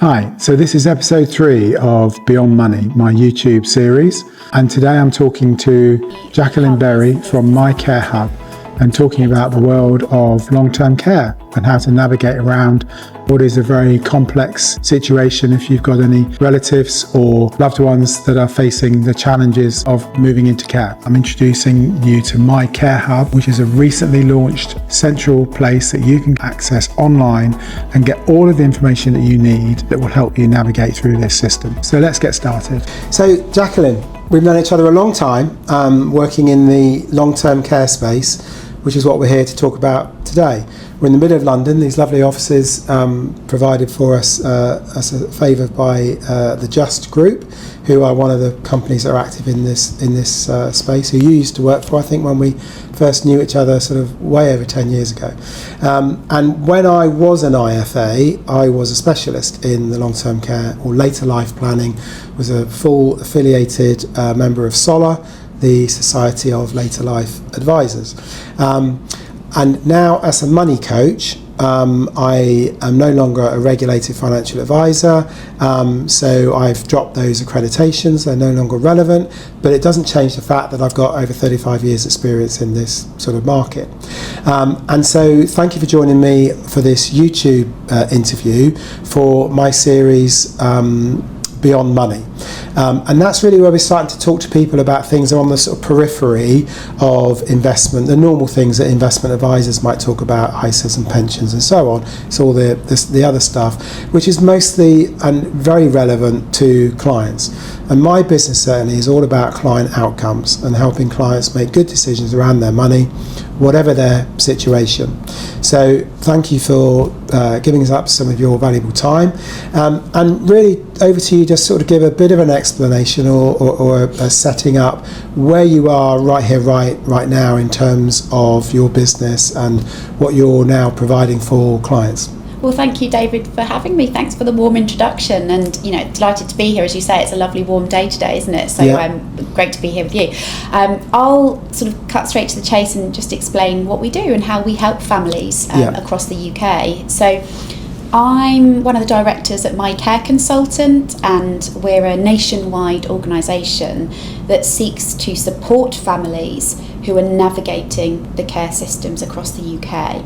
Hi, so this is episode 3 of Beyond Money, my YouTube series, and today I'm talking to Jacqueline Berry from My Care Hub and talking about the world of long-term care and how to navigate around what is a very complex situation if you've got any relatives or loved ones that are facing the challenges of moving into care. I'm introducing you to My Care Hub, which is a recently launched central place that you can access online and get all of the information that you need that will help you navigate through this system. So let's get started. So Jacqueline, we've known each other a long time, working in the long-term care space, which is what we're here to talk about today. We're in the middle of London, these lovely offices provided for us as a favour by the Just Group, who are one of the companies that are active in this space, who you used to work for, I think, when we first knew each other sort of way over 10 years ago. And when I was an IFA, I was a specialist in the long-term care or later life planning, was a full affiliated member of SOLA, the Society of Later Life Advisors. And now as a money coach, I am no longer a regulated financial advisor, so I've dropped those accreditations, they're no longer relevant, but it doesn't change the fact that I've got over 35 years experience in this sort of market. And so thank you for joining me for this YouTube interview for my series Beyond Money. And that's really where we're starting to talk to people about things that are on the sort of periphery of investment, the normal things that investment advisors might talk about, ISAs and pensions and so on. It's all the other stuff, which is mostly and very relevant to clients. And my business certainly is all about client outcomes and helping clients make good decisions around their money, whatever their situation. So thank you for giving us up some of your valuable time. And really over to you, just sort of give a bit of an explanation or a setting up where you are right here, right now in terms of your business and what you're now providing for clients. Well, thank you, David, for having me. Thanks for the warm introduction, and delighted to be here. As you say, it's a lovely warm day today, isn't it? So great to be here with you. I'll sort of cut straight to the chase and just explain what we do and how we help families across the UK. So I'm one of the directors at My Care Consultant, and we're a nationwide organisation that seeks to support families who are navigating the care systems across the UK.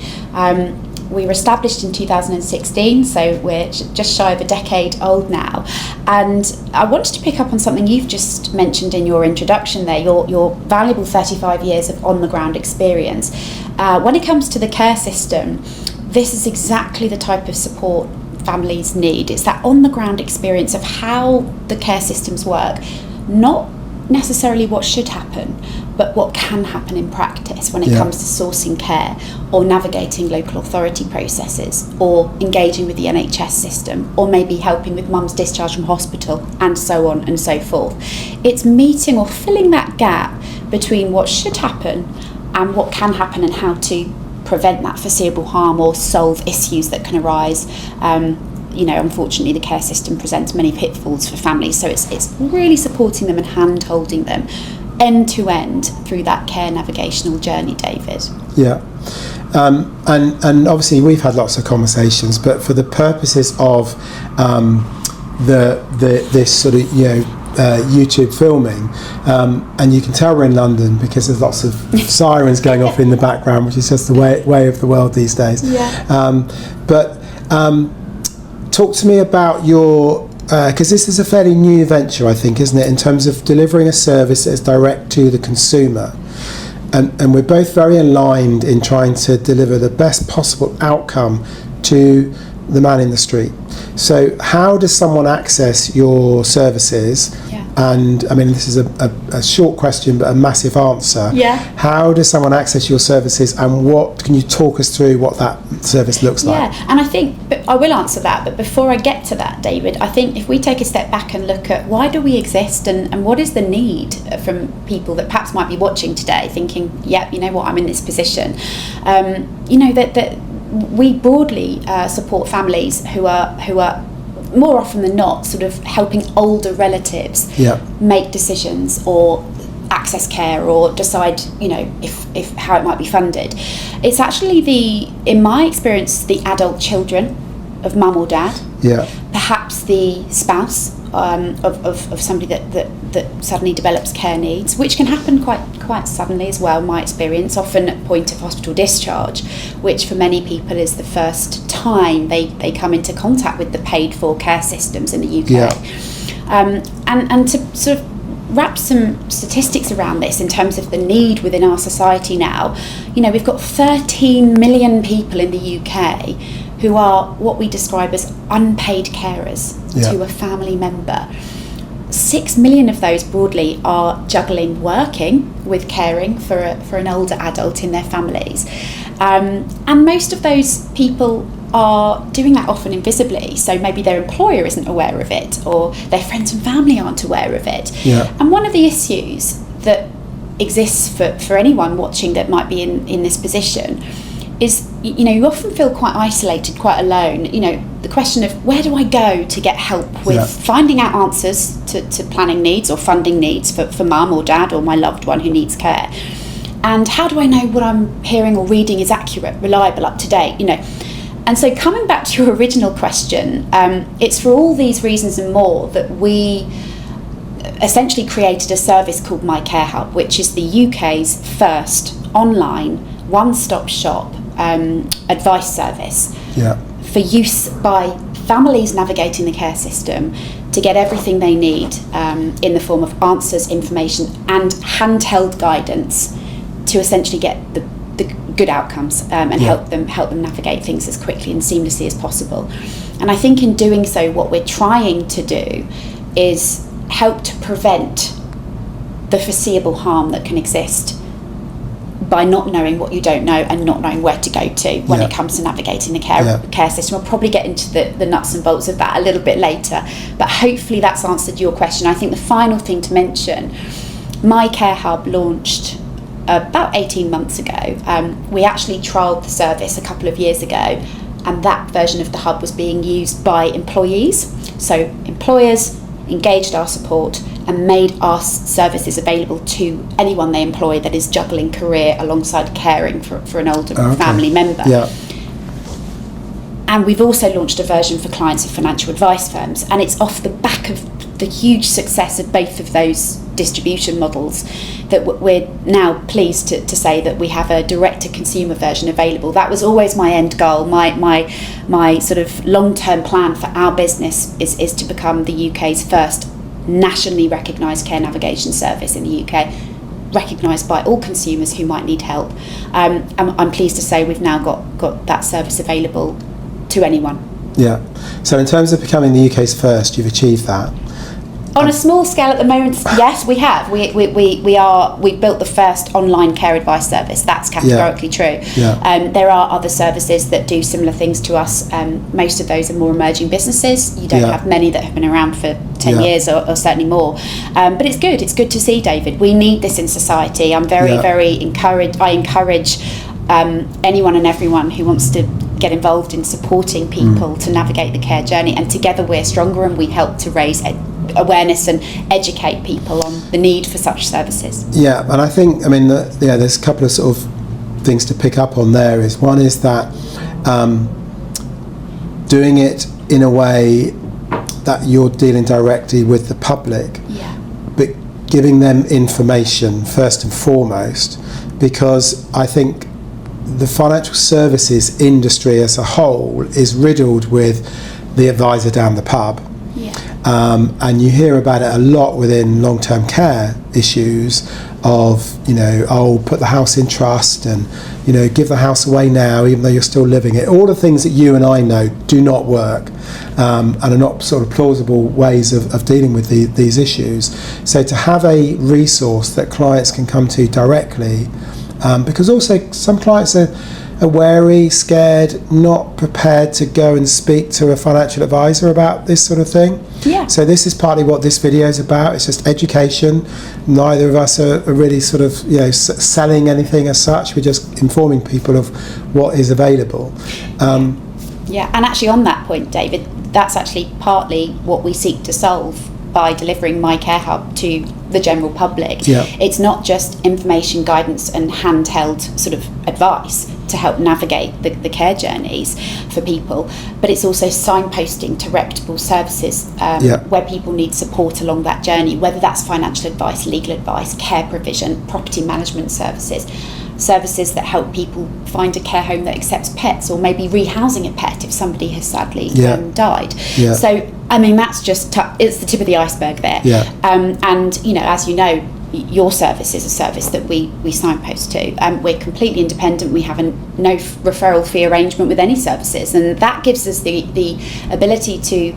We were established in 2016, so we're just shy of a decade old now. And I wanted to pick up on something you've just mentioned in your introduction there, your valuable 35 years of on-the-ground experience. When it comes to the care system, this is exactly the type of support families need. It's that on-the-ground experience of how the care systems work, not necessarily what should happen, but what can happen in practice when it comes to sourcing care or navigating local authority processes or engaging with the NHS system or maybe helping with mum's discharge from hospital and so on and so forth. It's meeting or filling that gap between what should happen and what can happen and how to prevent that foreseeable harm or solve issues that can arise. Unfortunately, the care system presents many pitfalls for families, so it's really supporting them and hand-holding them end to end through that care navigational journey, David. Yeah. And obviously we've had lots of conversations, but for the purposes of this sort of YouTube filming, and you can tell we're in London because there's lots of sirens going off in the background, which is just the way of the world these days. Talk to me about your, because this is a fairly new venture, I think, isn't it, in terms of delivering a service that is direct to the consumer. And we're both very aligned in trying to deliver the best possible outcome to the man in the street. So how does someone access your services? And I mean, this is a short question, but a massive answer. How does someone access your services, and what can you talk us through what that service looks like? And I think I will answer that, but before I get to that, David, I think if we take a step back and look at why do we exist and what is the need from people that perhaps might be watching today thinking, I'm in this position, that we broadly support families who are more often than not sort of helping older relatives make decisions or access care or decide if how it might be funded. It's actually in my experience, the adult children of mum or dad perhaps the spouse of somebody that suddenly develops care needs, which can happen quite suddenly as well, my experience, often at point of hospital discharge, which for many people is the first time they come into contact with the paid for care systems in the UK. Yeah. And to sort of wrap some statistics around this in terms of the need within our society now, we've got 13 million people in the UK who are what we describe as unpaid carers to a family member. 6 million of those broadly are juggling working with caring for an older adult in their families. And most of those people are doing that often invisibly, so maybe their employer isn't aware of it, or their friends and family aren't aware of it. And one of the issues that exists for anyone watching that might be in this position is, you often feel quite isolated, quite alone. The question of where do I go to get help with finding out answers to planning needs or funding needs for mum or dad or my loved one who needs care, and how do I know what I'm hearing or reading is accurate, reliable, up to date, And so coming back to your original question, it's for all these reasons and more that we essentially created a service called My Care Hub, which is the UK's first online one-stop shop advice service for use by families navigating the care system to get everything they need in the form of answers, information and handheld guidance to essentially get the good outcomes and help them navigate things as quickly and seamlessly as possible. And I think in doing so, what we're trying to do is help to prevent the foreseeable harm that can exist by not knowing what you don't know and not knowing where to go to when it comes to navigating the care system. We'll probably get into the nuts and bolts of that a little bit later, but hopefully that's answered your question. I think the final thing to mention, My Care Hub launched about 18 months ago. We actually trialled the service a couple of years ago, and that version of the hub was being used by employees. So employers engaged our support and made our services available to anyone they employ that is juggling career alongside caring for an older family member. And we've also launched a version for clients of financial advice firms, and it's off the back of the huge success of both of those distribution models that we're now pleased to say that we have a direct-to-consumer version available. That was always my end goal. My sort of long-term plan for our business is to become the UK's first nationally recognised care navigation service in the UK, recognised by all consumers who might need help. I'm pleased to say we've now got that service available to anyone. So in terms of becoming the UK's first, you've achieved that. On a small scale at the moment, yes, we have. We built the first online care advice service. That's categorically true. There are other services that do similar things to us. Most of those are more emerging businesses. You don't have many that have been around for 10 years or certainly more. But it's good. It's good to see, David. We need this in society. I'm very encouraged. I encourage anyone and everyone who wants to get involved in supporting people to navigate the care journey, and together we're stronger, and we help to raise awareness and educate people on the need for such services. And I think, there's a couple of sort of things to pick up on there. One is that doing it in a way that you're dealing directly with the public, but giving them information first and foremost, because I think the financial services industry as a whole is riddled with the advisor down the pub. And you hear about it a lot within long-term care issues of, put the house in trust and, give the house away now even though you're still living it. All the things that you and I know do not work and are not sort of plausible ways of dealing with these issues. So to have a resource that clients can come to directly, because also some clients are wary, scared, not prepared to go and speak to a financial advisor about this sort of thing. So this is partly what this video is about. It's just education. Neither of us are really sort of selling anything as such. We're just informing people of what is available. And actually on that point, David, that's actually partly what we seek to solve by delivering My Care Hub to the general public. Yeah. It's not just information, guidance and handheld sort of advice to help navigate the care journeys for people, but it's also signposting to reputable services where people need support along that journey, whether that's financial advice, legal advice, care provision, property management services that help people find a care home that accepts pets, or maybe rehousing a pet if somebody has sadly died. Yeah. So I mean, that's just it's the tip of the iceberg there. Yeah. And you know, as you know, your service is a service that we signpost to. We're completely independent. We have no referral fee arrangement with any services, and that gives us the ability to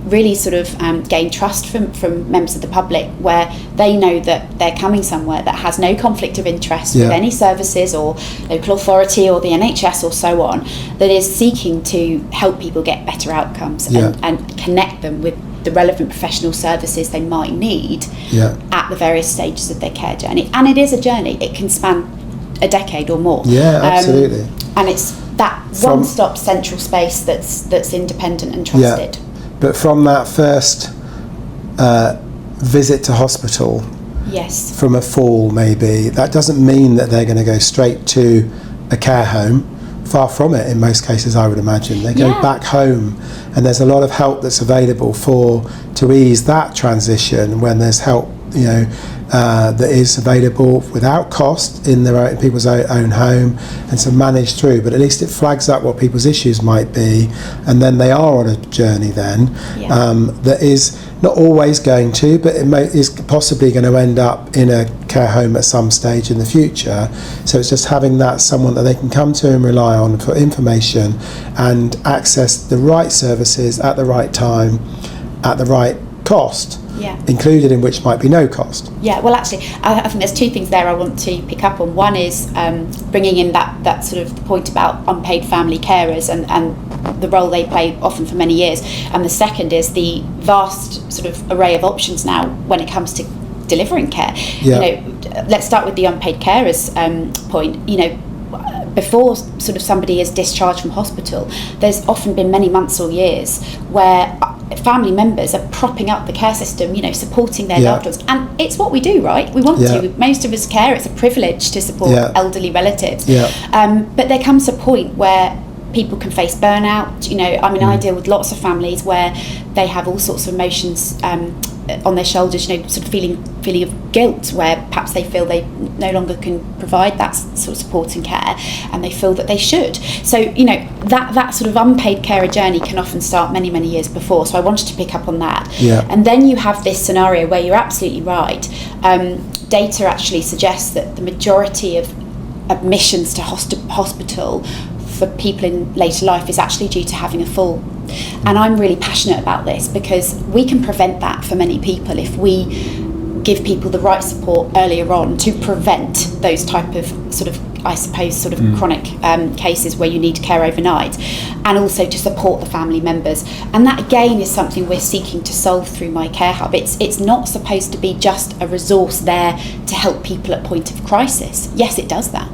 really sort of gain trust from members of the public, where they know that they're coming somewhere that has no conflict of interest with any services or local authority or the NHS or so on, that is seeking to help people get better outcomes and connect them with the relevant professional services they might need at the various stages of their care journey. And it is a journey. It can span a decade or more. Yeah, absolutely. And it's that one-stop central space that's independent and trusted. Yeah. But from that first visit to hospital, yes, from a fall maybe, that doesn't mean that they're going to go straight to a care home. Far from it in most cases, I would imagine. They go back home, and there's a lot of help that's available to ease that transition, when there's help, you know, that is available without cost in people's own home, and to manage through. But at least it flags up what people's issues might be, and then they are on a journey then that is not always going to, but is possibly going to end up in a care home at some stage in the future. So it's just having that someone that they can come to and rely on for information and access the right services at the right time, at the right cost. Included in which might be no cost. Yeah, well actually I think there's two things there I want to pick up on. One is bringing in that sort of point about unpaid family carers and the role they play often for many years, and the second is the vast sort of array of options now when it comes to delivering care. You know, let's start with the unpaid carers point. You know, before sort of somebody is discharged from hospital, there's often been many months or years where family members are propping up the care system, you know, supporting their loved ones. And it's what we do, right? We want to. Most of us care. It's a privilege to support elderly relatives. But there comes a point where people can face burnout. You know, I mean, I deal with lots of families where they have all sorts of emotions on their shoulders, you know, sort of feeling of guilt, where perhaps they feel they no longer can provide that sort of support and care, and they feel that they should. So, you know, that sort of unpaid carer journey can often start many years before. So I wanted to pick up on that. And then you have this scenario where you're absolutely right. Data actually suggests that the majority of admissions to hospital for people in later life is actually due to having a fall. And I'm really passionate about this, because we can prevent that for many people if we give people the right support earlier on to prevent those type of sort of, I suppose, sort of chronic cases where you need care overnight, and also to support the family members. And that again is something we're seeking to solve through My Care Hub. It's not supposed to be just a resource there to help people at point of crisis. Yes, it does that,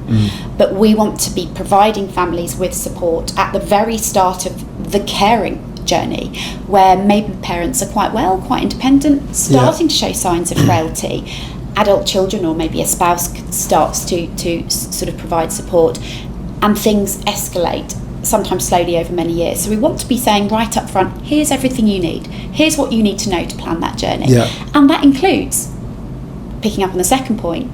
but we want to be providing families with support at the very start of the caring journey, where maybe parents are quite independent, starting to show signs of frailty. Adult children, or maybe a spouse, starts to sort of provide support, and things escalate, sometimes slowly over many years. So we want to be saying right up front, here's everything you need, here's what you need to know to plan that journey. And that includes, picking up on the second point,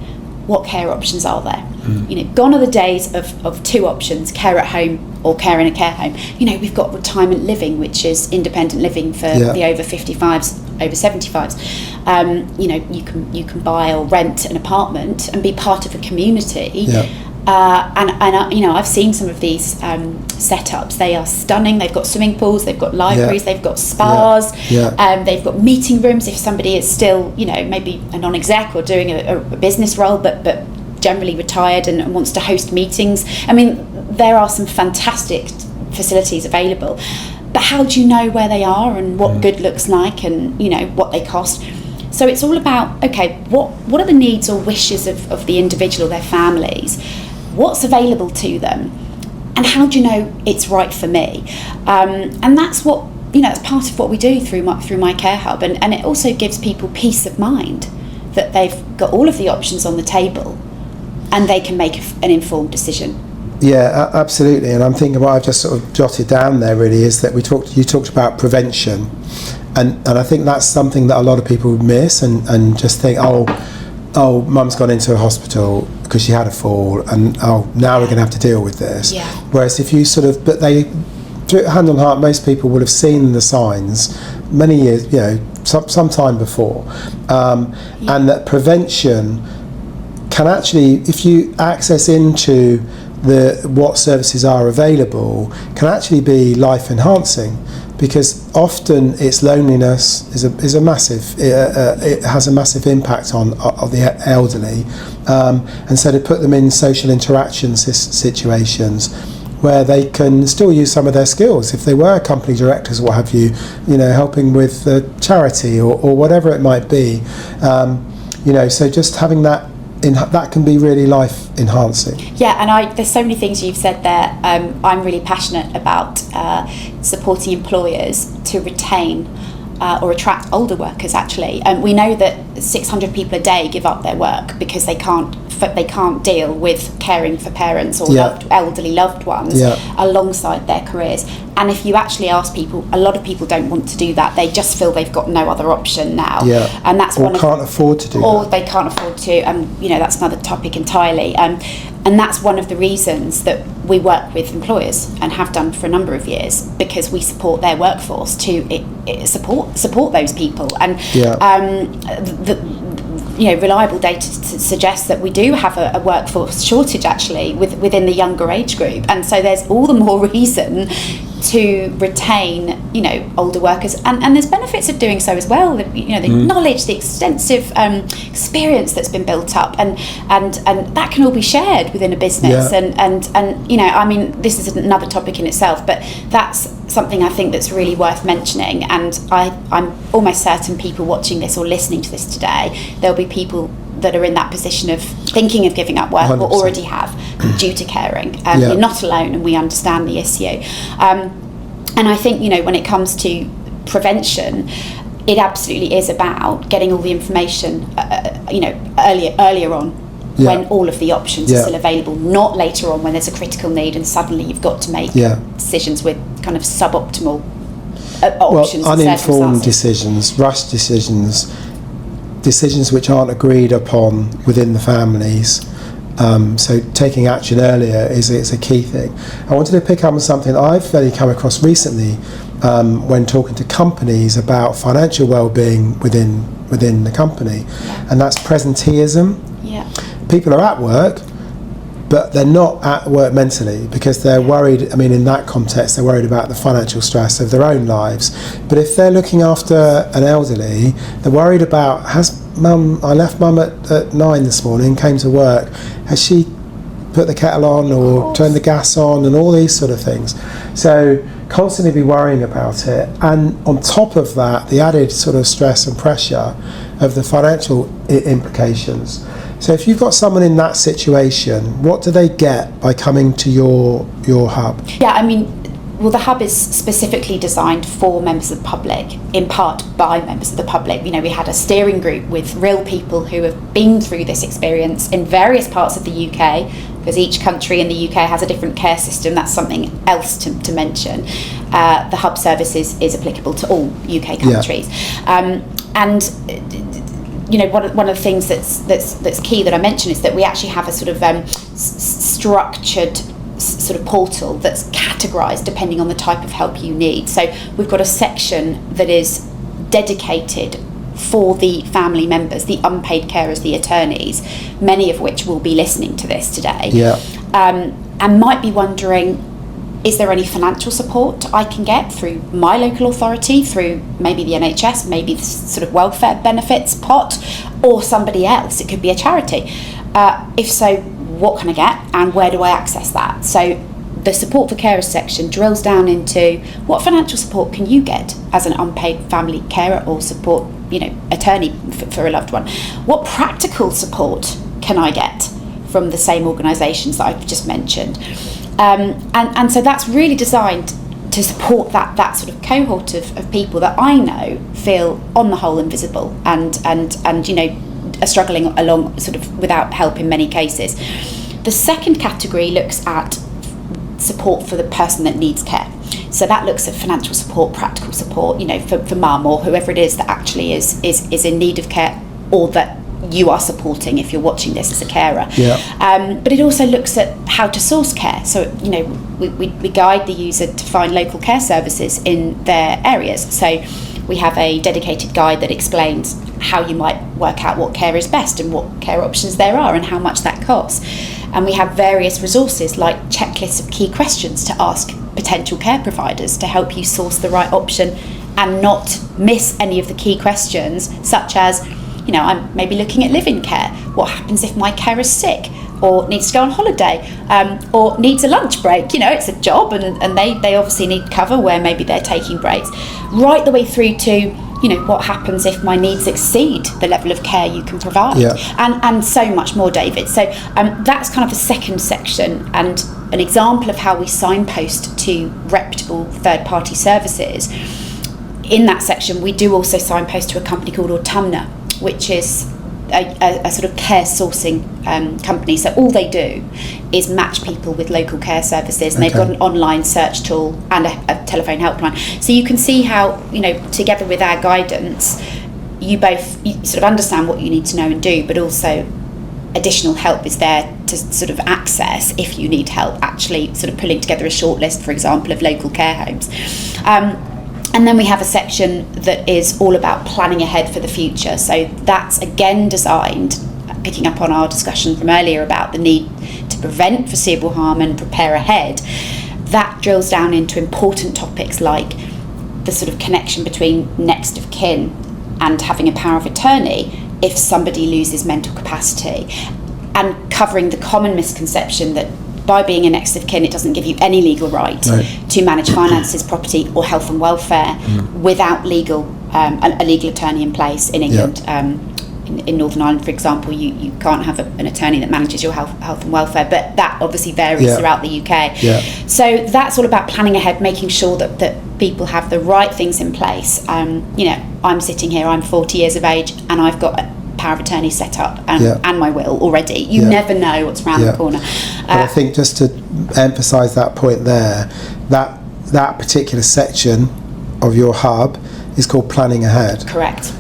what care options are there? You know, gone are the days of two options, care at home or care in a care home. You know, we've got retirement living, which is independent living for the over 55s, over 75s. You know, you can buy or rent an apartment and be part of a community. And you know, I've seen some of these setups. They are stunning. They've got swimming pools, they've got libraries, they've got spas, they've got meeting rooms if somebody is still, you know, maybe a non-exec or doing a business role, but generally retired and wants to host meetings. I mean, there are some fantastic facilities available, but how do you know where they are and what good looks like, and, you know, what they cost? So it's all about, okay, what are the needs or wishes of the individual, their families, what's available to them, and how do you know it's right for me? And that's what it's part of what we do through my care hub, and it also gives people peace of mind that they've got all of the options on the table and they can make an informed decision. Yeah, absolutely. And I'm thinking what I've just sort of jotted down there really is that you talked about prevention, and I think that's something that a lot of people miss and just think, oh, mum's gone into a hospital because she had a fall, and now we're going to have to deal with this. Yeah. Whereas if you but hand on heart, most people would have seen the signs many years, some time before, and that prevention can actually, if you access into what services are available, can actually be life enhancing, because often it's loneliness is a massive it has a massive impact on the elderly, and so to put them in social interaction situations where they can still use some of their skills if they were company directors or what have you, helping with charity or whatever it might be, so just having that that can be really life enhancing. Yeah, and there's so many things you've said there. I'm really passionate about supporting employers to retain or attract older workers, actually. We know that 600 people a day give up their work because they can't deal with caring for parents or elderly loved ones alongside their careers. And if you actually ask people, a lot of people don't want to do that. They just feel they've got no other option now. Yeah. And that's can't afford to do or that. They can't afford to, and that's another topic entirely. And that's one of the reasons that we work with employers and have done for a number of years, because we support their workforce to support those people. And reliable data suggests that we do have a workforce shortage actually within the younger age group, and so there's all the more reason to retain older workers, and there's benefits of doing so as well. The knowledge, the extensive experience that's been built up, and that can all be shared within a business. And this is another topic in itself, but that's something I think that's really worth mentioning. And I'm almost certain people watching this or listening to this today, there'll be people that are in that position of thinking of giving up work 100%. Or already have due to caring. You're not alone, and we understand the issue. And I think, when it comes to prevention, it absolutely is about getting all the information, earlier on, when all of the options are still available, not later on when there's a critical need and suddenly you've got to make decisions with kind of suboptimal options. Well, uninformed decisions, rushed decisions which aren't agreed upon within the families. So taking action earlier is a key thing. I wanted to pick up on something I've really come across recently when talking to companies about financial well-being within the company, and that's presenteeism. Yeah. People are at work, but they're not at work mentally because they're worried. In that context, they're worried about the financial stress of their own lives. But if they're looking after an elderly, they're worried about, I left mum at 9 this morning, came to work, has she put the kettle on or turned the gas on, and all these sort of things. So constantly be worrying about it. And on top of that, the added sort of stress and pressure of the financial implications. So if you've got someone in that situation, what do they get by coming to your hub? Yeah, the hub is specifically designed for members of the public, in part by members of the public. We had a steering group with real people who have been through this experience in various parts of the UK, because each country in the UK has a different care system. That's something else to mention. The hub service is applicable to all UK countries. One of the things that's key that I mentioned is that we actually have a sort of structured sort of portal that's categorised depending on the type of help you need. So we've got a section that is dedicated for the family members, the unpaid carers, the attorneys, many of which will be listening to this today, and might be wondering, is there any financial support I can get through my local authority, through maybe the NHS, maybe the sort of welfare benefits pot, or somebody else? It could be a charity. If so, what can I get, and where do I access that? So the support for carers section drills down into what financial support can you get as an unpaid family carer or support, attorney for a loved one. What practical support can I get from the same organisations that I've just mentioned? And so that's really designed to support that sort of cohort of people that I know feel on the whole invisible and you know are struggling along sort of without help in many cases. The second category looks at support for the person that needs care. So that looks at financial support, practical support, you know, for mum or whoever it is that actually is in need of care, or that you are supporting if you're watching this as a carer. But it also looks at how to source care. So, you know, we guide the user to find local care services in their areas. So we have a dedicated guide that explains how you might work out what care is best and what care options there are and how much that costs. And we have various resources like checklists of key questions to ask potential care providers to help you source the right option and not miss any of the key questions, such as, you know, I'm maybe looking at live-in care. What happens if my carer's sick or needs to go on holiday or needs a lunch break? You know, it's a job and they obviously need cover where maybe they're taking breaks. Right the way through to, you know, what happens if my needs exceed the level of care you can provide, and so much more, David. So that's kind of the second section, and an example of how we signpost to reputable third-party services. In that section, we do also signpost to a company called Autumna, which is a sort of care sourcing company. So all they do is match people with local care services, and they've got an online search tool and a telephone helpline. So you can see how, you know, together with our guidance, you sort of understand what you need to know and do, but also additional help is there to sort of access if you need help actually sort of pulling together a short list, for example, of local care homes. And then we have a section that is all about planning ahead for the future. So that's again designed, picking up on our discussion from earlier about the need to prevent foreseeable harm and prepare ahead. That drills down into important topics like the sort of connection between next of kin and having a power of attorney if somebody loses mental capacity, and covering the common misconception that by being a next of kin, it doesn't give you any legal right to manage finances, property or health and welfare without a legal attorney in place in England. In Northern Ireland, for example, you can't have an attorney that manages your health and welfare, but that obviously varies throughout the UK. So that's all about planning ahead, making sure that people have the right things in place. You know, I'm sitting here, I'm 40 years of age, and I've got a power of attorney set up and my will already. You never know what's around the corner. But I think just to emphasise that point there, that particular section of your hub is called planning ahead. Correct.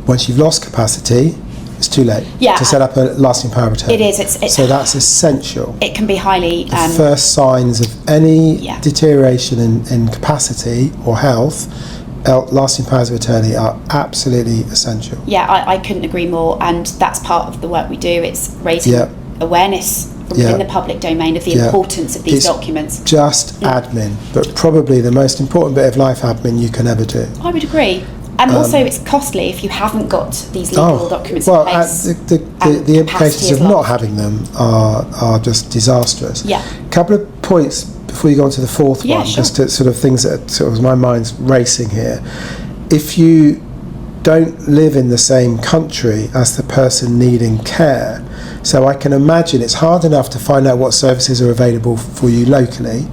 Once you've lost capacity, it's too late to set up a lasting power of attorney. It is. So that's essential. It can be highly... The first signs of any deterioration in capacity or health, lasting powers of attorney are absolutely essential. Yeah, I couldn't agree more, and that's part of the work we do. It's raising awareness within the public domain of the importance of these documents. Just admin, but probably the most important bit of life admin you can ever do. I would agree. And also it's costly if you haven't got these legal documents in place. The implications of not having them are just disastrous. A couple of points before you go on to the fourth one, just to sort of things that sort of my mind's racing here. If you don't live in the same country as the person needing care, so I can imagine it's hard enough to find out what services are available for you locally,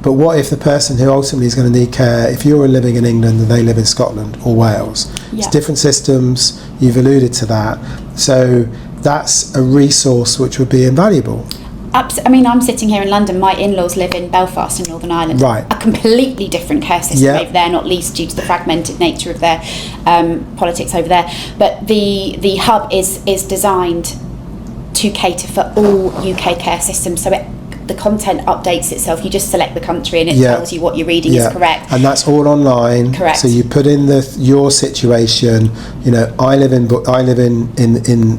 but what if the person who ultimately is going to need care, if you're living in England and they live in Scotland or Wales, it's different systems, you've alluded to that, so that's a resource which would be invaluable. I mean, I'm sitting here in London. My in-laws live in Belfast in Northern Ireland. Right. A completely different care system over there, not least due to the fragmented nature of their politics over there. But the hub is designed to cater for all UK care systems. So the content updates itself. You just select the country and it tells you what you're reading is correct. And that's all online. Correct. So you put in your situation. You know, I live in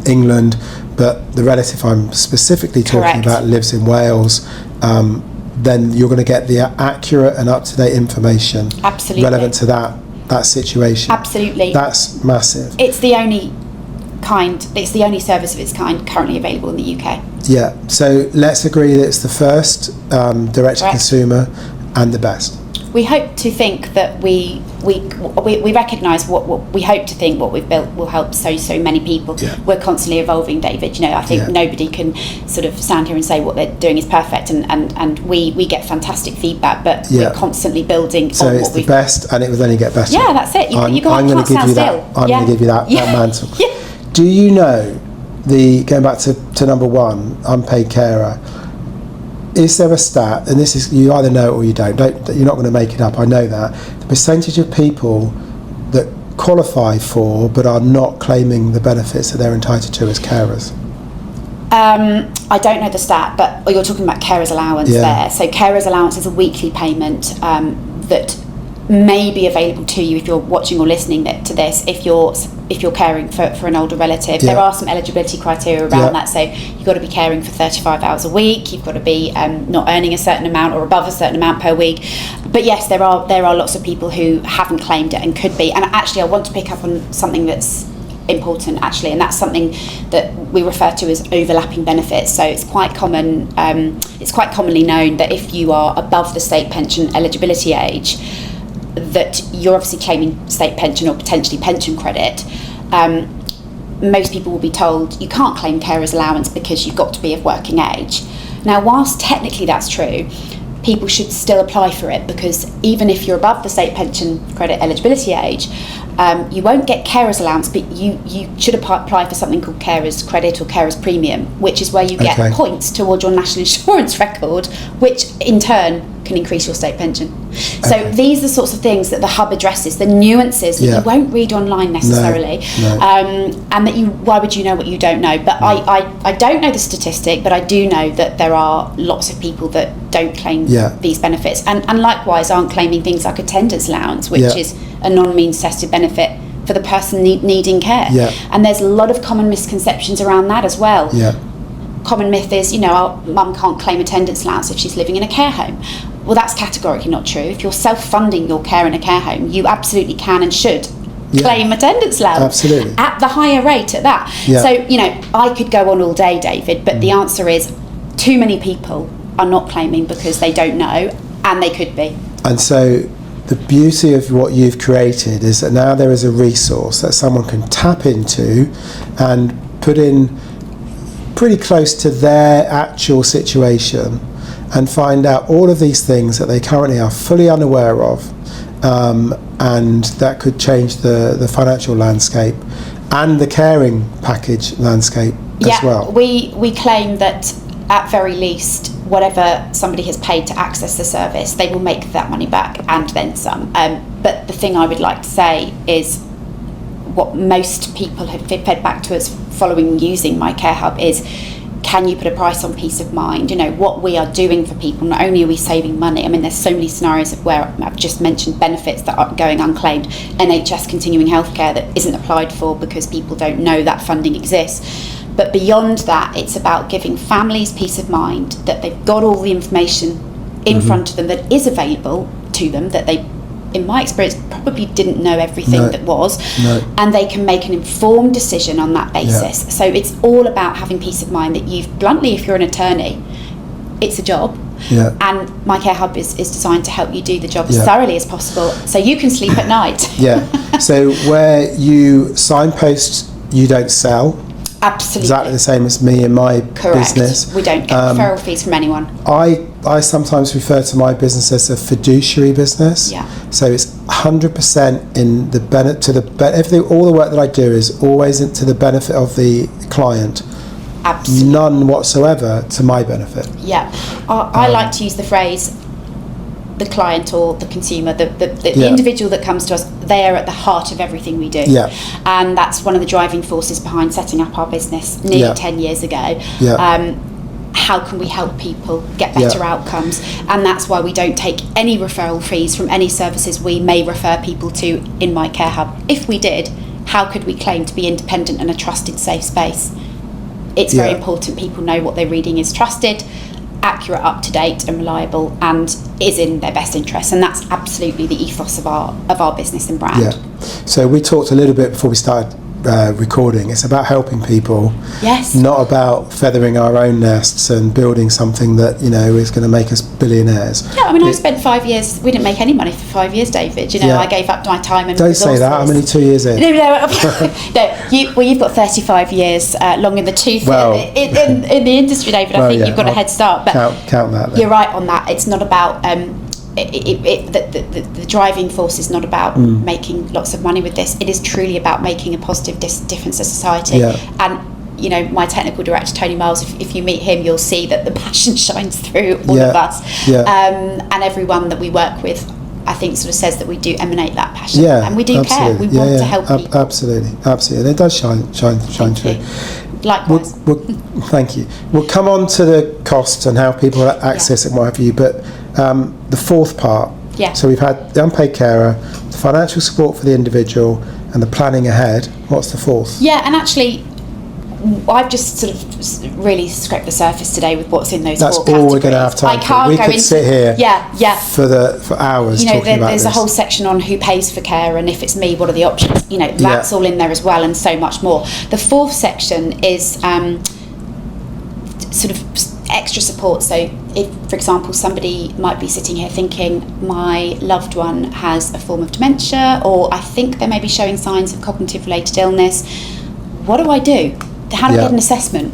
England, but the relative I'm specifically talking about lives in Wales. Then you're going to get the accurate and up-to-date information relevant to that situation. Absolutely. That's massive. It's the only service of its kind currently available in the UK. Yeah, so let's agree that it's the first direct to consumer and the best. We hope to think that we recognise what we hope to think what we've built will help so many people. Yeah. We're constantly evolving, David. You know, I think nobody can sort of stand here and say what they're doing is perfect, and we get fantastic feedback, but we're constantly building. So on it's what the best, and it will only get better. Yeah, that's it. You can't I'm going to give you stand that. still. I'm going to give you that mantle. Yeah. Do you know going back to number one, unpaid carer? Is there a stat, and this is, you either know it or you don't, you're not going to make it up, I know that, the percentage of people that qualify for but are not claiming the benefits that they're entitled to as carers? I don't know the stat, but you're talking about carers allowance there. So carers allowance is a weekly payment that may be available to you if you're watching or listening to this, if you're caring for an older relative. There are some eligibility criteria around that. So you've got to be caring for 35 hours a week, you've got to be not earning a certain amount or above a certain amount per week. But yes, there are lots of people who haven't claimed it and could be. And actually I want to pick up on something that's important actually, and that's something that we refer to as overlapping benefits. So it's quite common, it's quite commonly known that if you are above the state pension eligibility age, that you're obviously claiming state pension or potentially pension credit. Most people will be told you can't claim carers allowance because you've got to be of working age. Now, whilst technically that's true, people should still apply for it, because even if you're above the state pension credit eligibility age, you won't get carers allowance, but you should apply for something called carers credit or carers premium, which is where you get points towards your national insurance record, which in turn can increase your state pension. So these are the sorts of things that the hub addresses, the nuances that you won't read online necessarily. And that why would you know what you don't know? But I don't know the statistic, but I do know that there are lots of people that don't claim these benefits, and likewise aren't claiming things like attendance allowance, which is a non-means tested benefit for the person needing care. And there's a lot of common misconceptions around that as well. Common myth is, mum can't claim attendance allowance if she's living in a care home. Well, that's categorically not true. If you're self-funding your care in a care home, you absolutely can and should claim attendance allowance at the higher rate at that. So, I could go on all day, David, but the answer is too many people are not claiming because they don't know, and they could be. And so the beauty of what you've created is that now there is a resource that someone can tap into and put in pretty close to their actual situation and find out all of these things that they currently are fully unaware of, and that could change the financial landscape and the caring package landscape as well. We claim that at very least, whatever somebody has paid to access the service, they will make that money back and then some. But the thing I would like to say is what most people have fed back to us following using My Care Hub is, can you put a price on peace of mind? What we are doing for people, not only are we saving money, I mean, there's so many scenarios of where I've just mentioned benefits that are going unclaimed, NHS continuing healthcare that isn't applied for because people don't know that funding exists. But beyond that, it's about giving families peace of mind that they've got all the information in front of them that is available to them, that they, in my experience, probably didn't know everything that was, and they can make an informed decision on that basis. So it's all about having peace of mind that bluntly, if you're an attorney, it's a job. And My Care Hub is designed to help you do the job as thoroughly as possible so you can sleep at night. So where you signpost, you don't sell. Absolutely. Exactly the same as me in my business. We don't get referral fees from anyone. I sometimes refer to my business as a fiduciary business. So it's 100% in the benefit. All the work that I do is always to the benefit of the client. Absolutely. None whatsoever to my benefit. I like to use the phrase, the client or the consumer, the individual that comes to us, they are at the heart of everything we do. And that's one of the driving forces behind setting up our business nearly 10 years ago. How can we help people get better outcomes? And that's why we don't take any referral fees from any services we may refer people to in My Care Hub. If we did, how could we claim to be independent and a trusted, safe space? It's very important people know what they're reading is trusted, accurate, up-to-date and reliable, and is in their best interest, and that's absolutely the ethos of our business and brand. So we talked a little bit before we started recording. It's about helping people, Yes. not about feathering our own nests and building something that, you know, is going to make us billionaires. Yeah, I mean, I spent 5 years. We didn't make any money for 5 years, David. You know, Yeah. I gave up my time and Don't resources. say that. I'm only 2 years in. No, you've got 35 years long in the tooth Well, in the industry, David. I well, think yeah, you've got a I'll head start. But count that then. you're right on that. It's not about the driving force is not about making lots of money with this. It is truly about making a positive difference to society. Yeah. And you know, my technical director Tony Miles, if you meet him, you'll see that the passion shines through all of us. Yeah. And everyone that we work with, I think, sort of says that we do emanate that passion, Yeah, and we do care. We want to help people. Absolutely, and it does shine through. Likewise. Thank you. We'll come on to the costs and how people access it and what have you, but the fourth part. Yeah. So we've had the unpaid carer, the financial support for the individual, and the planning ahead. What's the fourth? Yeah, and actually, I've just sort of really scraped the surface today with what's in those That's four all categories. we're going to have time I can't for. We go could into, sit here yeah. for hours you know, talking about there's this. a whole section on who pays for care, and if it's me, what are the options? You know, that's all in there as well, and so much more. The fourth section is sort of extra support. So if, for example, somebody might be sitting here thinking, my loved one has a form of dementia, or I think they may be showing signs of cognitive related illness, what do I do? How do I get an assessment?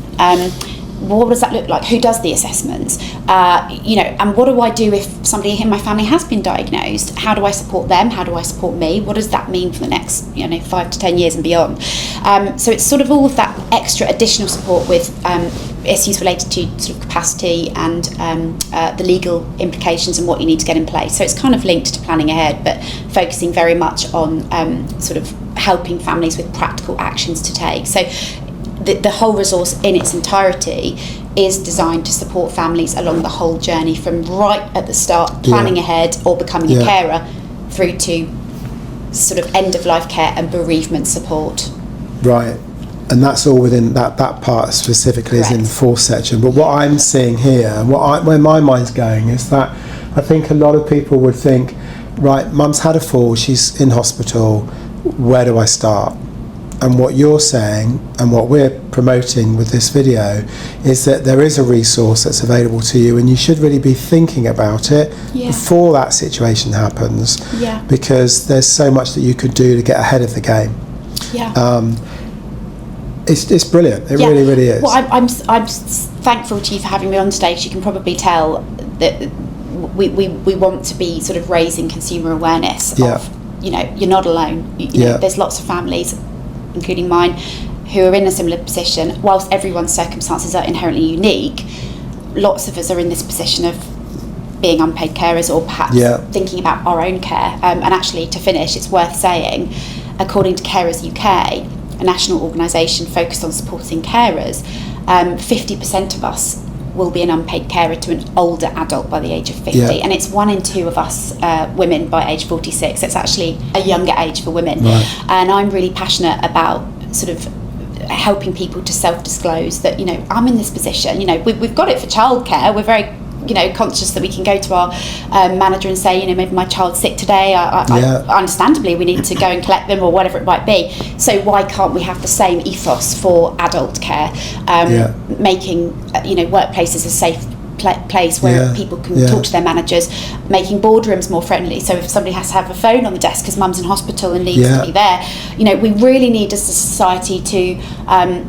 What does that look like? Who does the assessments? You know, and what do I do if somebody in my family has been diagnosed? How do I support them? How do I support me? What does that mean for the next, 5 to 10 years and beyond? So it's sort of all of that extra additional support with issues related to sort of capacity and the legal implications and what you need to get in place. So it's kind of linked to planning ahead, but focusing very much on sort of helping families with practical actions to take. So the whole resource in its entirety is designed to support families along the whole journey, from right at the start, planning ahead or becoming a carer, through to sort of end of life care and bereavement support. Right, and that's all within that part specifically. Correct. Is in the fourth section. But what I'm seeing here, where my mind's going, is that I think a lot of people would think, right, mum's had a fall, she's in hospital, where do I start? And what you're saying and what we're promoting with this video is that there is a resource that's available to you, and you should really be thinking about it before that situation happens, because there's so much that you could do to get ahead of the game. It's brilliant. It really, really is. Well, I'm thankful to you for having me on stage. You can probably tell that we want to be sort of raising consumer awareness of, you're not alone. There's lots of families, including mine, who are in a similar position. Whilst everyone's circumstances are inherently unique, lots of us are in this position of being unpaid carers, or perhaps thinking about our own care. And actually, to finish, it's worth saying, according to Carers UK, a national organisation focused on supporting carers, 50% of us will be an unpaid carer to an older adult by the age of 50, and it's 1 in 2 of us women by age 46. It's actually a younger age for women, and I'm really passionate about sort of helping people to self-disclose that I'm in this position. We've got it for childcare. We're very conscious that we can go to our manager and say, maybe my child's sick today. I understandably, we need to go and collect them, or whatever it might be. So why can't we have the same ethos for adult care? Making workplaces a safe place where people can talk to their managers, making boardrooms more friendly. So if somebody has to have a phone on the desk because mum's in hospital and needs to be there, we really need as a society to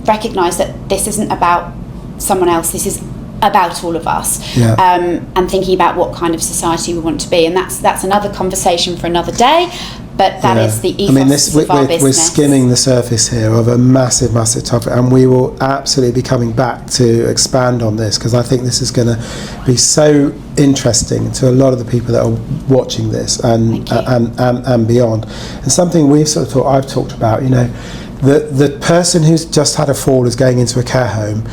recognise that this isn't about someone else. This is about all of us, and thinking about what kind of society we want to be. And that's another conversation for another day, but that is the ethos of our business. We're skimming the surface here of a massive topic, and we will absolutely be coming back to expand on this, because I think this is going to be so interesting to a lot of the people that are watching this and beyond. And something I've talked about, the person who's just had a fall is going into a care home,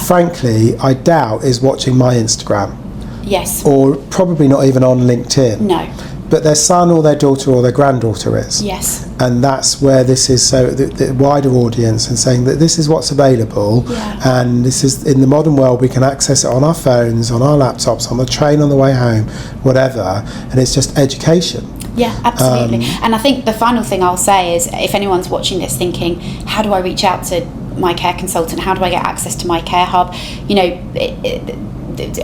frankly, I doubt is watching my Instagram. Yes. Or probably not even on LinkedIn. No. But their son or their daughter or their granddaughter is. Yes. And that's where this is, so the wider audience, and saying that this is what's available, and this is, in the modern world, we can access it on our phones, on our laptops, on the train on the way home, whatever, and it's just education. Yeah, absolutely. And I think the final thing I'll say is, if anyone's watching this thinking, how do I reach out to my care consultant? How do I get access to my care hub? You know,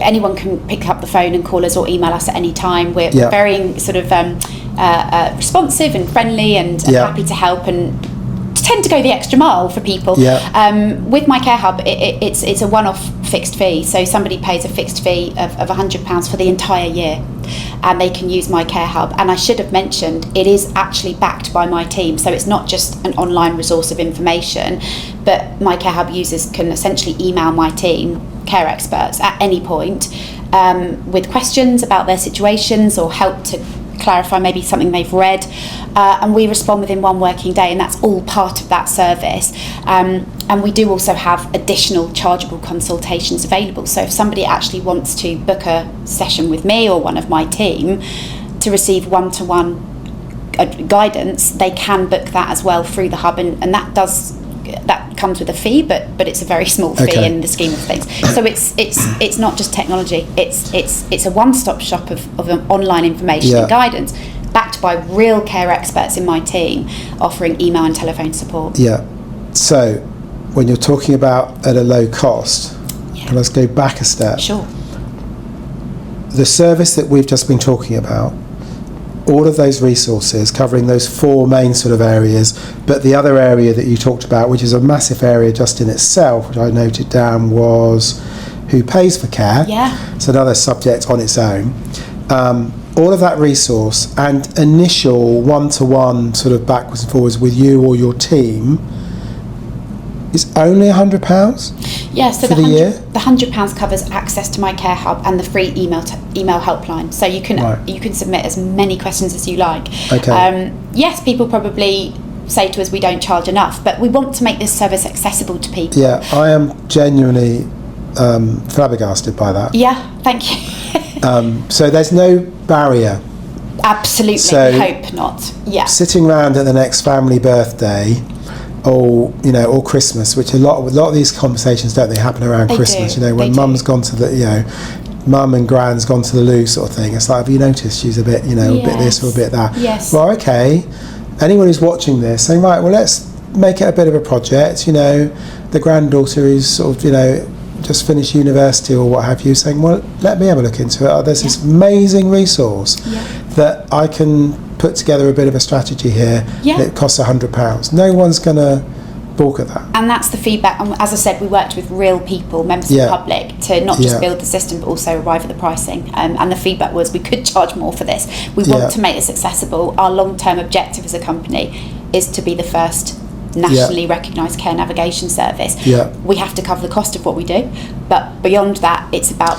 anyone can pick up the phone and call us or email us at any time. We're very sort of responsive and friendly and happy to help, and tend to go the extra mile for people. With my care hub, it's a one-off fixed fee, so somebody pays a fixed fee of £100 for the entire year, and they can use my care hub. And I should have mentioned, it is actually backed by my team, so it's not just an online resource of information, but my care hub users can essentially email my team, care experts, at any point with questions about their situations or help to clarify maybe something they've read, and we respond within one working day, and that's all part of that service. And we do also have additional chargeable consultations available, so if somebody actually wants to book a session with me or one of my team to receive one-to-one guidance, they can book that as well through the hub, and that comes with a fee, but it's a very small fee in the scheme of things. So it's not just technology, it's a one-stop shop of online information and guidance, backed by real care experts in my team, offering email and telephone support. So when you're talking about at a low cost, let's go back a step. Sure. The service that we've just been talking about, all of those resources covering those four main sort of areas, but the other area that you talked about, which is a massive area just in itself, which I noted down, was who pays for care. It's another subject on its own. All of that resource and initial one-to-one sort of backwards and forwards with you or your team is only £100? Yeah, so for the year? The £100 covers access to my care hub and the free email helpline. So you can submit as many questions as you like. Yes, people probably say to us we don't charge enough, but we want to make this service accessible to people. I am genuinely flabbergasted by that. Thank you. So there's no barrier. Absolutely, so hope not. Sitting around at the next family birthday, or Christmas, which a lot of these conversations, don't they, happen around Christmas? When mum's gone to the, mum and gran's gone to the loo, sort of thing. It's like, have you noticed she's a bit, a bit this or a bit that? Well, okay. Anyone who's watching this saying, right, well, let's make it a bit of a project. The granddaughter who's sort of, just finished university or what have you, saying, well, let me have a look into it. There's this amazing resource that I can put together a bit of a strategy here. It costs £100. No one's going to balk at that. And that's the feedback. And as I said, we worked with real people, members of the public, to not just build the system but also arrive at the pricing. And the feedback was we could charge more for this. We want to make this accessible. Our long-term objective as a company is to be the first nationally recognised care navigation service. We have to cover the cost of what we do, but beyond that, it's about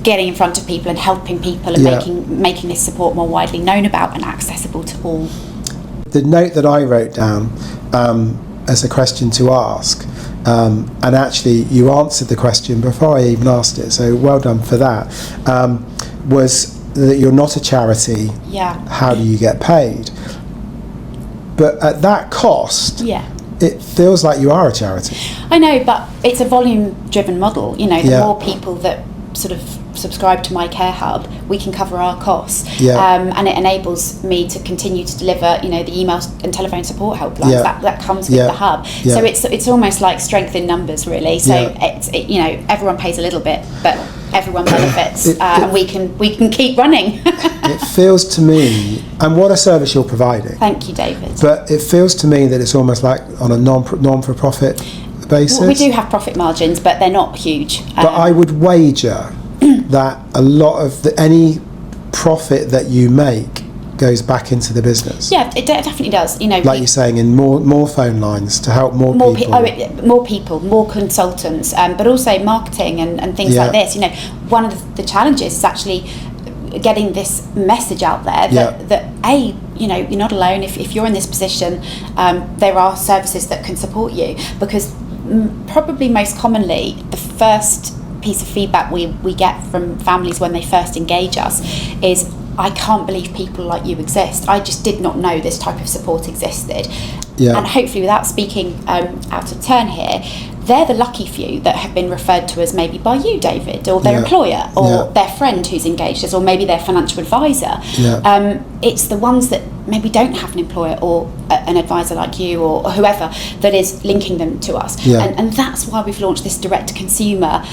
getting in front of people and helping people and making this support more widely known about and accessible to all. The note that I wrote down as a question to ask, and actually you answered the question before I even asked it, so well done for that, was that you're not a charity. How do you get paid? But at that cost, it feels like you are a charity. I know, but it's a volume-driven model. The more people that sort of subscribe to my care hub, we can cover our costs, and it enables me to continue to deliver, the email and telephone support helplines that comes with the hub. So it's almost like strength in numbers, really. So it's everyone pays a little bit, but everyone benefits, and we can keep running. It feels to me, and what a service you're providing. Thank you, David. But it feels to me that it's almost like on a non-for-profit basis. Well, we do have profit margins, but they're not huge. But I would wager that a lot of any profit that you make goes back into the business. It definitely does. Like you're saying, in more phone lines to help more people. More people, more consultants, but also marketing and things like this. One of the challenges is actually getting this message out there that you're not alone. If you're in this position, there are services that can support you, because probably most commonly the first piece of feedback we get from families when they first engage us is, I can't believe people like you exist. I just did not know this type of support existed. And hopefully, without speaking out of turn here, they're the lucky few that have been referred to us maybe by you, David, or their employer, or their friend who's engaged us, or maybe their financial advisor. It's the ones that maybe don't have an employer or an advisor like you or whoever that is linking them to us. And that's why we've launched this direct-to-consumer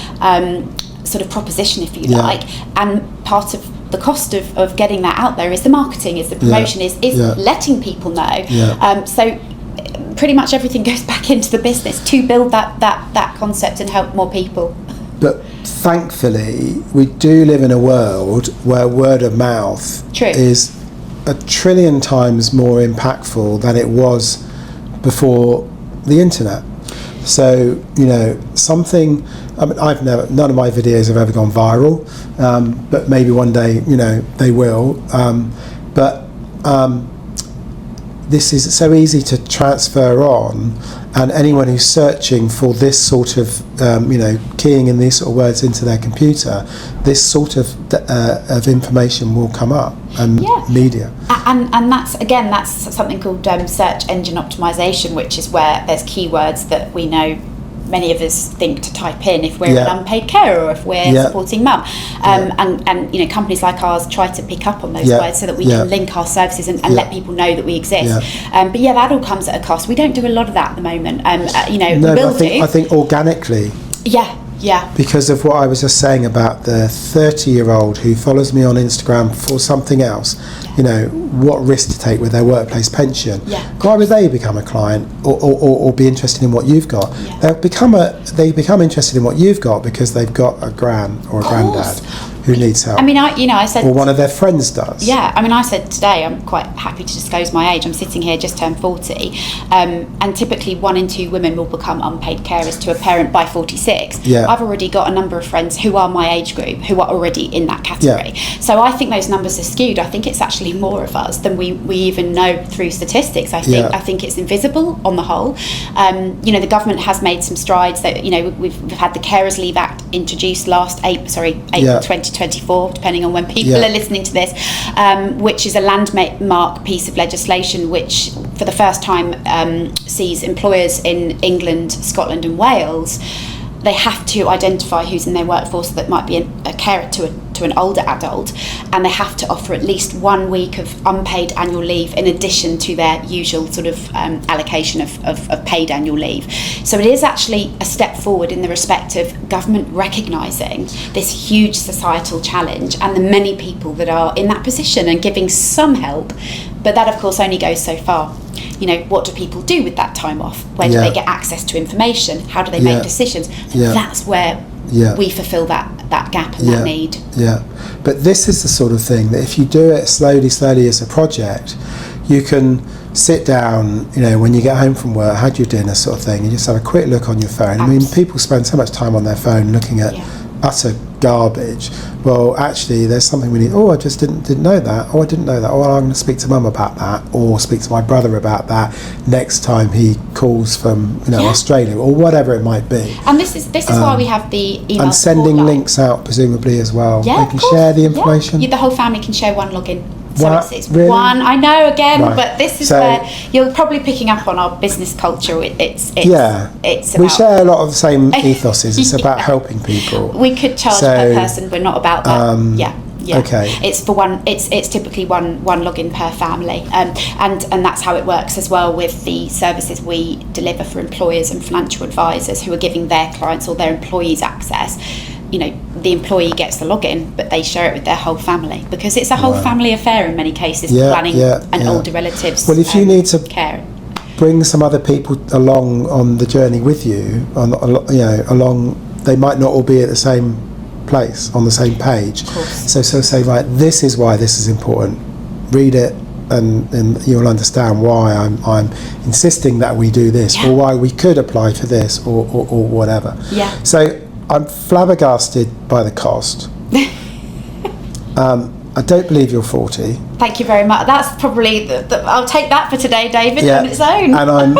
sort of proposition, if you like. And part of the cost of getting that out there is the marketing, is the promotion, is letting people know. So pretty much everything goes back into the business to build that concept and help more people. But thankfully, we do live in a world where word of mouth is 1 trillion times more impactful than it was before the internet. So, you know, something, I mean, none of my videos have ever gone viral, but maybe one day, you know, they will. This is so easy to transfer on, and anyone who's searching for this sort of, you know, keying in these sort of words into their computer, this sort of information will come up, and media. And that's something called search engine optimization, which is where there's keywords that we know many of us think to type in if we're an unpaid carer or if we're supporting mum. And you know, companies like ours try to pick up on those words so that we can link our services and let people know that we exist. But that all comes at a cost. We don't do a lot of that at the moment. You know, no, we will I think organically. Because of what I was just saying about the 30-year-old who follows me on Instagram for something else, you know, what risk to take with their workplace pension. Why would they become a client or be interested in what you've got? They become interested in what you've got because they've got a gran or a granddad who needs help. I mean, I said... Or one of their friends does. I mean, I said today, I'm quite happy to disclose my age. I'm sitting here, just turned 40. And typically 1 in 2 women will become unpaid carers to a parent by 46. I've already got a number of friends who are my age group who are already in that category. So I think those numbers are skewed. I think it's actually more of us than we even know through statistics. I think it's invisible on the whole. You know, the government has made some strides. That, you know, we've had the Carers Leave Act introduced April 2024, depending on when people are listening to this, which is a landmark piece of legislation which for the first time sees employers in England, Scotland and Wales, they have to identify who's in their workforce that might be a carer to an older adult, and they have to offer at least 1 week of unpaid annual leave in addition to their usual sort of allocation of paid annual leave. So it is actually a step forward in the respect of government recognising this huge societal challenge and the many people that are in that position and giving some help. But that of course only goes so far. You know, what do people do with that time off? Where do they get access to information? How do they make decisions? That's where we fulfil that gap and that need. But this is the sort of thing that if you do it slowly as a project, you can sit down, you know, when you get home from work, had your dinner sort of thing, you just have a quick look on your phone. I mean, people spend so much time on their phone looking at utter garbage. Well, actually, there's something we need. Oh, I just didn't know that. Oh, I didn't know that. Oh, I'm going to speak to Mum about that, or speak to my brother about that next time he calls from, you know, Australia, or whatever it might be. And this is why we have the email and sending links out presumably as well. They can share the information. The whole family can share one login. So it's really? one. I know again, but this is where you're probably picking up on our business culture. It's about, we share a lot of the same ethoses. It's about helping people. We could charge per person. We're not about that. Okay. It's for one. It's typically one login per family, and that's how it works as well with the services we deliver for employers and financial advisors who are giving their clients or their employees access. You know, the employee gets the login, but they share it with their whole family because it's a whole family affair in many cases. Planning and older relatives. Well, if you need to care, bring some other people along on the journey with you, along, they might not all be at the same place on the same page. So say, right, this is why this is important. Read it, and you'll understand why I'm insisting that we do this, or why we could apply for this, or whatever. So I'm flabbergasted by the cost. I don't believe you're 40. Thank you very much. That's probably I'll take that for today, David, on its own. And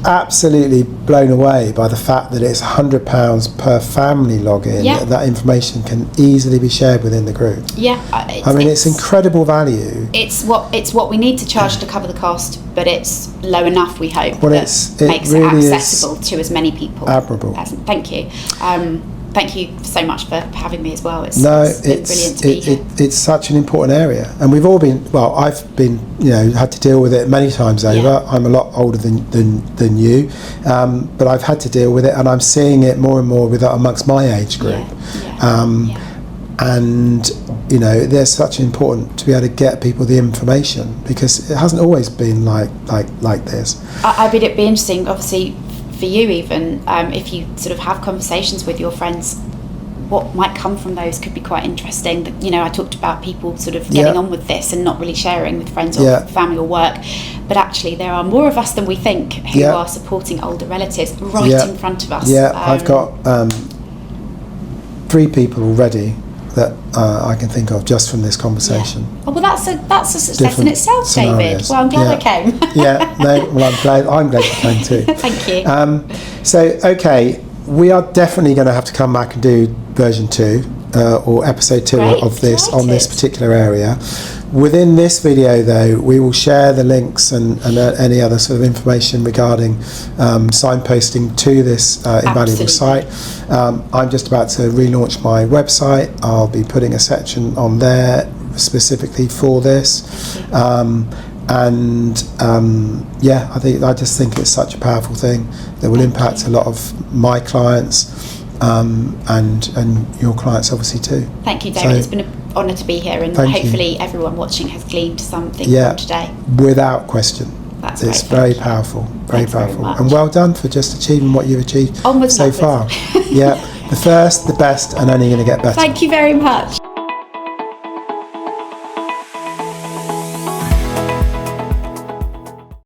absolutely blown away by the fact that it's £100 per family login. Yeah. That information can easily be shared within the group. Yeah, I mean, it's incredible value. It's what we need to charge to cover the cost, but it's low enough, we hope. Well, that it makes really it accessible to as many people. Admirable. Thank you. Thank you so much for having me as well. It's been brilliant to be here. It's such an important area, and we've all been. Well, I've been, had to deal with it many times over. Yeah. I'm a lot older than you, but I've had to deal with it, and I'm seeing it more and more amongst my age group. Yeah. And there's such important to be able to get people the information, because it hasn't always been like this. I mean, it'd be interesting, obviously, for you even, if you sort of have conversations with your friends, what might come from those could be quite interesting. I talked about people sort of getting on with this and not really sharing with friends or family or work, but actually there are more of us than we think who are supporting older relatives right in front of us. I've got 3 people already that I can think of just from this conversation. Yeah. Oh, well, that's a success in itself, scenarios. David. Well, I'm glad I came. I'm glad you came too. Thank you. So, okay, we are definitely going to have to come back and do version 2 or episode 2 of this on this particular area. Within this video, though, we will share the links and any other sort of information regarding signposting to this invaluable site. I'm just about to relaunch my website. I'll be putting a section on there specifically for this. I just think it's such a powerful thing that will impact a lot of my clients and your clients obviously too. Thank you, David. It's been an honour to be here, and hopefully everyone watching has gleaned something from today. Without question. It's very powerful, very powerful. And well done for just achieving what you've achieved so far. The first, the best, and only going to get better. Thank you very much.